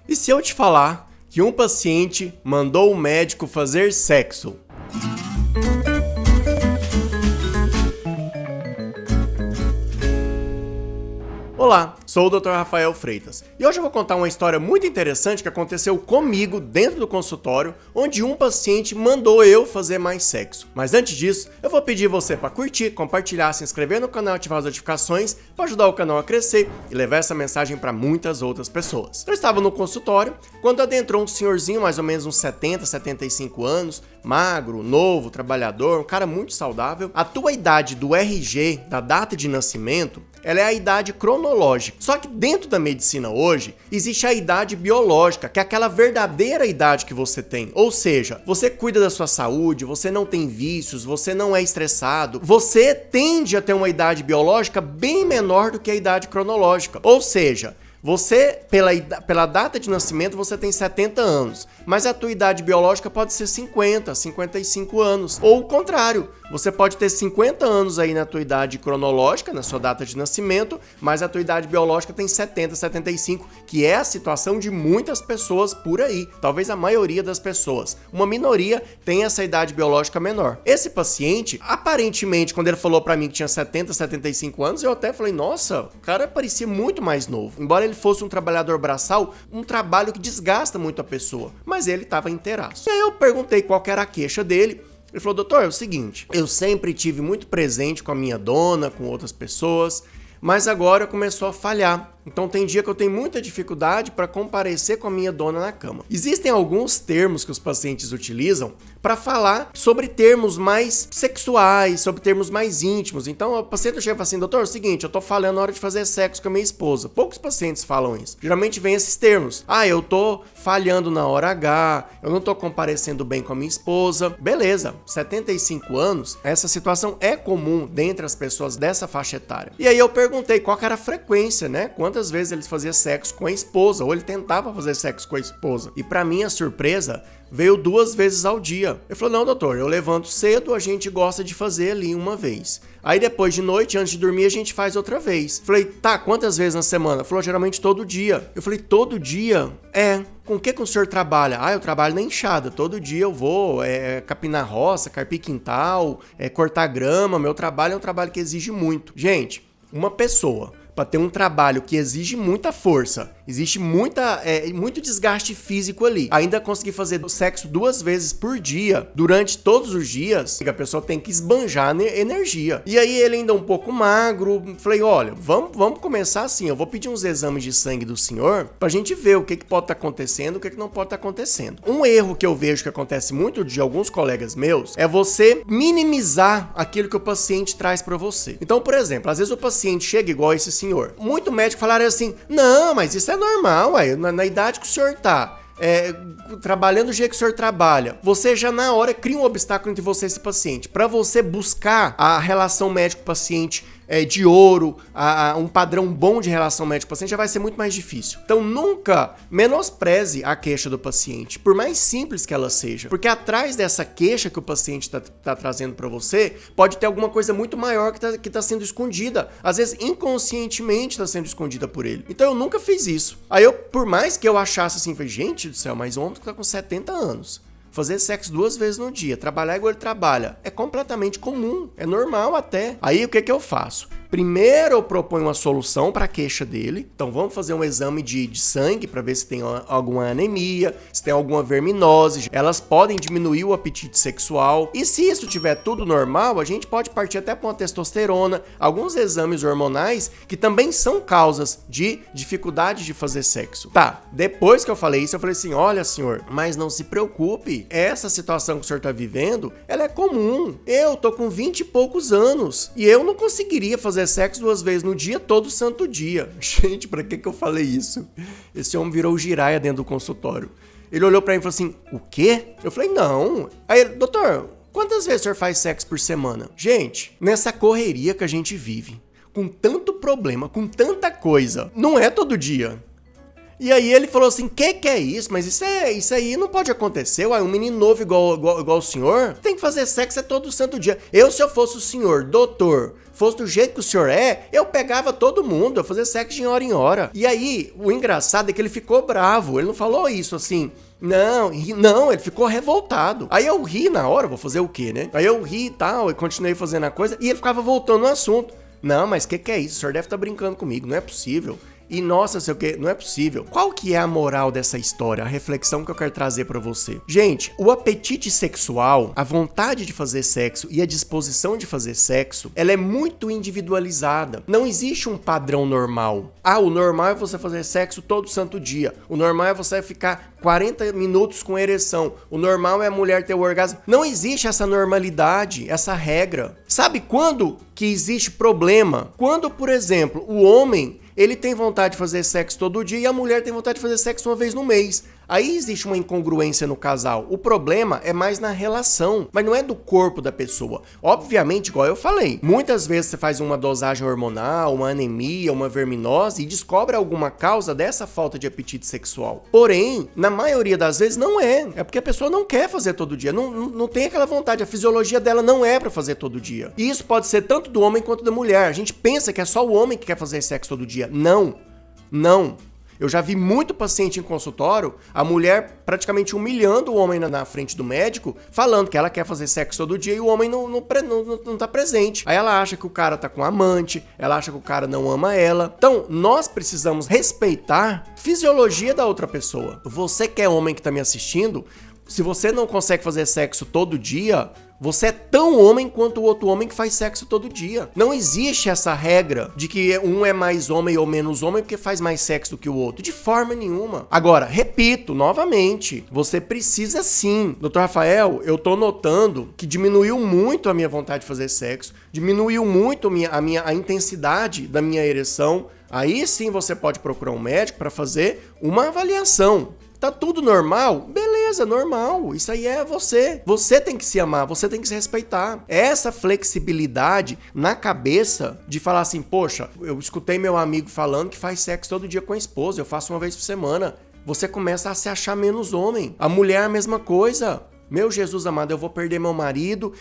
E se eu te falar que um paciente mandou o médico fazer sexo? Olá, sou o Dr. Rafael Freitas e hoje eu vou contar uma história muito interessante que aconteceu comigo dentro do consultório, onde um paciente mandou eu fazer mais sexo. Mas antes disso, eu vou pedir você para curtir, compartilhar, se inscrever no canal e ativar as notificações para ajudar o canal a crescer e levar essa mensagem para muitas outras pessoas. Eu estava no consultório quando adentrou um senhorzinho, mais ou menos uns 70, 75 anos, magro, novo, trabalhador, um cara muito saudável. A tua idade do RG, da data de nascimento, ela é a idade cronológica. Só que dentro da medicina hoje, existe a idade biológica, que é aquela verdadeira idade que você tem. Ou seja, você cuida da sua saúde, você não tem vícios, você não é estressado, você tende a ter uma idade biológica bem menor do que a idade cronológica. Ou seja, você, pela data de nascimento, você tem 70 anos, mas a tua idade biológica pode ser 50, 55 anos. Ou o contrário, você pode ter 50 anos aí na tua idade cronológica, na sua data de nascimento, mas a tua idade biológica tem 70, 75, que é a situação de muitas pessoas por aí. Talvez a maioria das pessoas. Uma minoria tem essa idade biológica menor. Esse paciente, aparentemente, quando ele falou pra mim que tinha 70, 75 anos, eu até falei, nossa, o cara parecia muito mais novo. Embora ele fosse um trabalhador braçal, um trabalho que desgasta muito a pessoa, mas ele estava inteiraço. E aí eu perguntei qual que era a queixa dele. Ele falou, doutor, é o seguinte, eu sempre tive muito presente com a minha dona, com outras pessoas, mas agora começou a falhar. Então tem dia que eu tenho muita dificuldade para comparecer com a minha dona na cama. Existem alguns termos que os pacientes utilizam para falar sobre termos mais sexuais, sobre termos mais íntimos. Então o paciente chega e fala assim, doutor, é o seguinte, eu tô falhando na hora de fazer sexo com a minha esposa. Poucos pacientes falam isso. Geralmente vem esses termos. Ah, eu tô falhando na hora H, eu não tô comparecendo bem com a minha esposa. Beleza, 75 anos, essa situação é comum dentre as pessoas dessa faixa etária. E aí eu perguntei qual que era a frequência, né? Quantas vezes ele fazia sexo com a esposa, ou ele tentava fazer sexo com a esposa. E pra minha surpresa, veio 2 vezes ao dia. Ele falou, não, doutor, eu levanto cedo, a gente gosta de fazer ali uma vez. Aí depois de noite, antes de dormir, a gente faz outra vez. Falei, tá, quantas vezes na semana? Ele falou, geralmente todo dia. Eu falei, todo dia? É. Com o que o senhor trabalha? Ah, eu trabalho na enxada. Todo dia eu vou capinar roça, carpir quintal, cortar grama. Meu trabalho é um trabalho que exige muito. Gente, uma pessoa para ter um trabalho que exige muita força, existe muito desgaste físico ali, ainda conseguir fazer sexo 2 vezes por dia, durante todos os dias, a pessoa tem que esbanjar energia. E aí ele ainda um pouco magro, falei, olha, vamos começar assim, eu vou pedir uns exames de sangue do senhor, pra gente ver o que pode estar acontecendo, o que não pode estar acontecendo. Um erro que eu vejo que acontece muito de alguns colegas meus, é você minimizar aquilo que o paciente traz pra você. Então, por exemplo, às vezes o paciente chega igual esse senhor. Muito médico falaram assim, não, mas isso é normal, ué, na idade que o senhor tá, trabalhando do jeito que o senhor trabalha, você já na hora cria um obstáculo entre você e esse paciente. Para você buscar a relação médico-paciente de ouro, um padrão bom de relação médico-paciente já vai ser muito mais difícil. Então nunca menospreze a queixa do paciente, por mais simples que ela seja, porque atrás dessa queixa que o paciente tá trazendo para você, pode ter alguma coisa muito maior que tá sendo escondida, às vezes inconscientemente tá sendo escondida por ele. Então eu nunca fiz isso. Aí eu, por mais que eu achasse assim, falei, gente do céu, mas o homem tá com 70 anos. Fazer sexo 2 vezes no dia, trabalhar igual ele trabalha, é completamente comum, é normal até. Aí o que eu faço? Primeiro eu proponho uma solução para a queixa dele. Então vamos fazer um exame de sangue para ver se tem alguma anemia, se tem alguma verminose. Elas podem diminuir o apetite sexual. E se isso tiver tudo normal, a gente pode partir até para uma testosterona, alguns exames hormonais que também são causas de dificuldade de fazer sexo. Tá, depois que eu falei isso, eu falei assim, olha senhor, mas não se preocupe, essa situação que o senhor tá vivendo, ela é comum. Eu tô com 20 e poucos anos e eu não conseguiria fazer sexo 2 vezes no dia, todo santo dia. Gente, pra que eu falei isso? Esse homem virou giraia dentro do consultório. Ele olhou pra mim e falou assim, o quê? Eu falei, não. Aí ele, doutor, quantas vezes o senhor faz sexo por semana? Gente, nessa correria que a gente vive, com tanto problema, com tanta coisa, não é todo dia. E aí ele falou assim, que é isso? Mas isso aí não pode acontecer. Uai, um menino novo igual o senhor tem que fazer sexo todo santo dia. Se eu fosse o senhor, doutor, fosse do jeito que o senhor eu pegava todo mundo, eu fazia sexo de hora em hora. E aí, o engraçado é que ele ficou bravo, ele não falou isso assim... Não, ele ficou revoltado. Aí eu ri na hora, vou fazer o quê, né? Aí eu ri e tal, e continuei fazendo a coisa, e ele ficava voltando no assunto. Não, mas que é isso? O senhor deve estar brincando comigo, não é possível. E nossa, sei o que, não é possível. Qual que é a moral dessa história? A reflexão que eu quero trazer pra você. Gente, o apetite sexual, a vontade de fazer sexo e a disposição de fazer sexo, ela é muito individualizada. Não existe um padrão normal. O normal é você fazer sexo todo santo dia. O normal é você ficar 40 minutos com ereção. O normal é a mulher ter o orgasmo. Não existe essa normalidade, essa regra. Sabe quando que existe problema? Quando, por exemplo, o homem... ele tem vontade de fazer sexo todo dia e a mulher tem vontade de fazer sexo uma vez no mês. Aí existe uma incongruência no casal. O problema é mais na relação, mas não é do corpo da pessoa. Obviamente, igual eu falei, muitas vezes você faz uma dosagem hormonal, uma anemia, uma verminose e descobre alguma causa dessa falta de apetite sexual. Porém, na maioria das vezes não é. É porque a pessoa não quer fazer todo dia, não tem aquela vontade. A fisiologia dela não é pra fazer todo dia. E isso pode ser tanto do homem quanto da mulher. A gente pensa que é só o homem que quer fazer sexo todo dia. Não. Eu já vi muito paciente em consultório, a mulher praticamente humilhando o homem na frente do médico, falando que ela quer fazer sexo todo dia e o homem não tá presente. Aí ela acha que o cara tá com amante, ela acha que o cara não ama ela. Então, nós precisamos respeitar a fisiologia da outra pessoa. Você que é homem que tá me assistindo, se você não consegue fazer sexo todo dia, você é tão homem quanto o outro homem que faz sexo todo dia. Não existe essa regra de que um é mais homem ou menos homem porque faz mais sexo do que o outro. De forma nenhuma. Agora, repito novamente, você precisa sim. Dr. Rafael, eu tô notando que diminuiu muito a minha vontade de fazer sexo, diminuiu muito a intensidade da minha ereção. Aí sim você pode procurar um médico para fazer uma avaliação. Tá tudo normal? Beleza, normal. Isso aí é você. Você tem que se amar, você tem que se respeitar. Essa flexibilidade na cabeça de falar assim, poxa, eu escutei meu amigo falando que faz sexo todo dia com a esposa, eu faço uma vez por semana. Você começa a se achar menos homem. A mulher é a mesma coisa. Meu Jesus amado, eu vou perder meu marido,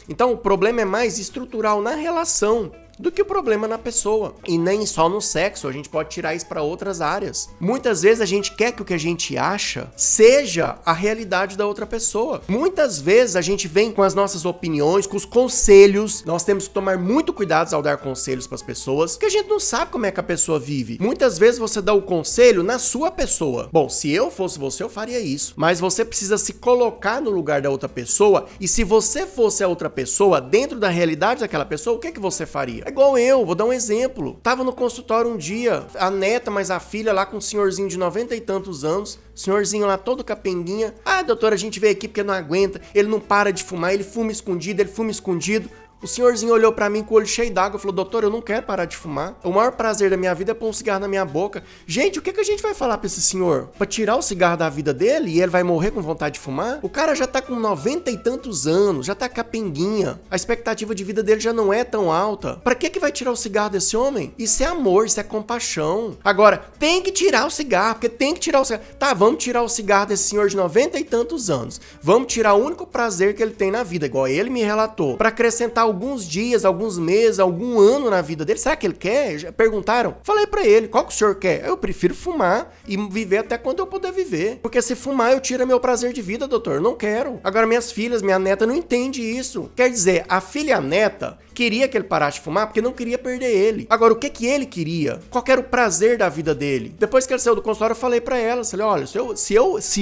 Então o problema é mais estrutural na relação do que o problema na pessoa. E nem só no sexo, a gente pode tirar isso para outras áreas. Muitas vezes a gente quer que o que a gente acha seja a realidade da outra pessoa. Muitas vezes a gente vem com as nossas opiniões, com os conselhos. Nós temos que tomar muito cuidado ao dar conselhos para as pessoas, porque a gente não sabe como é que a pessoa vive. Muitas vezes você dá o conselho na sua pessoa. Bom, se eu fosse você, eu faria isso. Mas você precisa se colocar no lugar da outra pessoa, e se você fosse a outra pessoa, dentro da realidade daquela pessoa, o que você faria? É igual eu, vou dar um exemplo. Tava no consultório um dia, a neta, mas a filha lá com um senhorzinho de 90 e tantos anos, senhorzinho lá todo capenguinha. Doutora, a gente veio aqui porque não aguenta, ele não para de fumar, ele fuma escondido. O senhorzinho olhou pra mim com o olho cheio d'água e falou, doutor, eu não quero parar de fumar. O maior prazer da minha vida é pôr um cigarro na minha boca. Gente, o que a gente vai falar pra esse senhor? Pra tirar o cigarro da vida dele e ele vai morrer com vontade de fumar? O cara já tá com 90 e tantos anos, já tá capenguinha. A expectativa de vida dele já não é tão alta. Pra que vai tirar o cigarro desse homem? Isso é amor, isso é compaixão. Agora, tem que tirar o cigarro, porque tem que tirar o cigarro. Tá, vamos tirar o cigarro desse senhor de 90 e tantos anos. Vamos tirar o único prazer que ele tem na vida, igual ele me relatou, pra acrescentar alguns dias, alguns meses, algum ano na vida dele. Será que ele quer? Já perguntaram? Falei pra ele, qual que o senhor quer? Eu prefiro fumar e viver até quando eu puder viver. Porque se fumar, eu tiro meu prazer de vida, doutor. Eu não quero. Agora, minhas filhas, minha neta não entende isso. Quer dizer, a filha e a neta queria que ele parasse de fumar porque não queria perder ele. Agora, o que ele queria? Qual que era o prazer da vida dele? Depois que ele saiu do consultório, eu falei pra ela, olha, se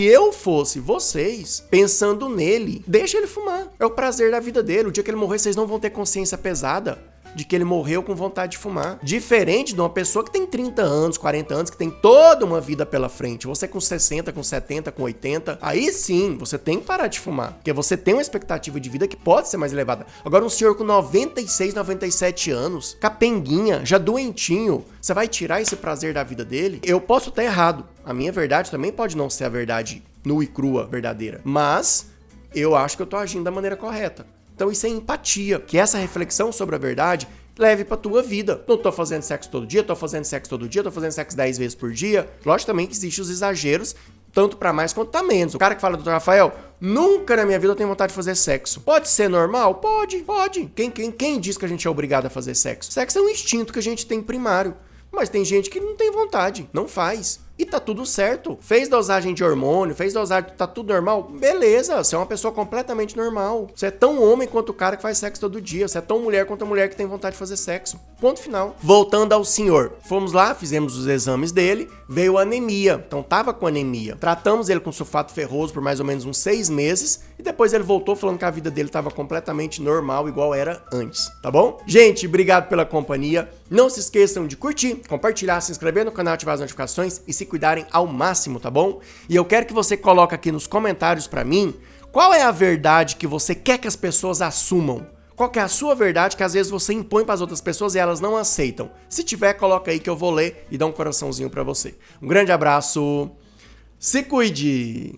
eu fosse vocês, pensando nele, deixa ele fumar. É o prazer da vida dele. O dia que ele morrer, vocês não vão ter consciência pesada de que ele morreu com vontade de fumar. Diferente de uma pessoa que tem 30 anos, 40 anos, que tem toda uma vida pela frente. Você com 60, com 70, com 80, aí sim, você tem que parar de fumar. Porque você tem uma expectativa de vida que pode ser mais elevada. Agora um senhor com 96, 97 anos, capenguinha, já doentinho, você vai tirar esse prazer da vida dele? Eu posso estar errado. A minha verdade também pode não ser a verdade nua e crua, verdadeira. Mas eu acho que eu tô agindo da maneira correta. Então isso é empatia, que essa reflexão sobre a verdade leve pra tua vida. Não tô fazendo sexo todo dia, tô fazendo sexo todo dia, tô fazendo sexo 10 vezes por dia. Lógico também que existem os exageros, tanto pra mais quanto pra menos. O cara que fala, Dr. Rafael, nunca na minha vida eu tenho vontade de fazer sexo. Pode ser normal? Pode. Quem diz que a gente é obrigado a fazer sexo? Sexo é um instinto que a gente tem primário. Mas tem gente que não tem vontade, não faz. E tá tudo certo. Fez dosagem de hormônio, fez dosagem, tá tudo normal? Beleza, você é uma pessoa completamente normal. Você é tão homem quanto o cara que faz sexo todo dia. Você é tão mulher quanto a mulher que tem vontade de fazer sexo. Ponto final. Voltando ao senhor. Fomos lá, fizemos os exames dele, veio anemia. Então tava com anemia. Tratamos ele com sulfato ferroso por mais ou menos uns 6 meses. E depois ele voltou falando que a vida dele tava completamente normal, igual era antes. Tá bom? Gente, obrigado pela companhia. Não se esqueçam de curtir, compartilhar, se inscrever no canal, ativar as notificações e se cuidarem ao máximo, tá bom? E eu quero que você coloque aqui nos comentários pra mim qual é a verdade que você quer que as pessoas assumam. Qual que é a sua verdade que às vezes você impõe pras outras pessoas e elas não aceitam. Se tiver, coloca aí que eu vou ler e dar um coraçãozinho pra você. Um grande abraço, se cuide!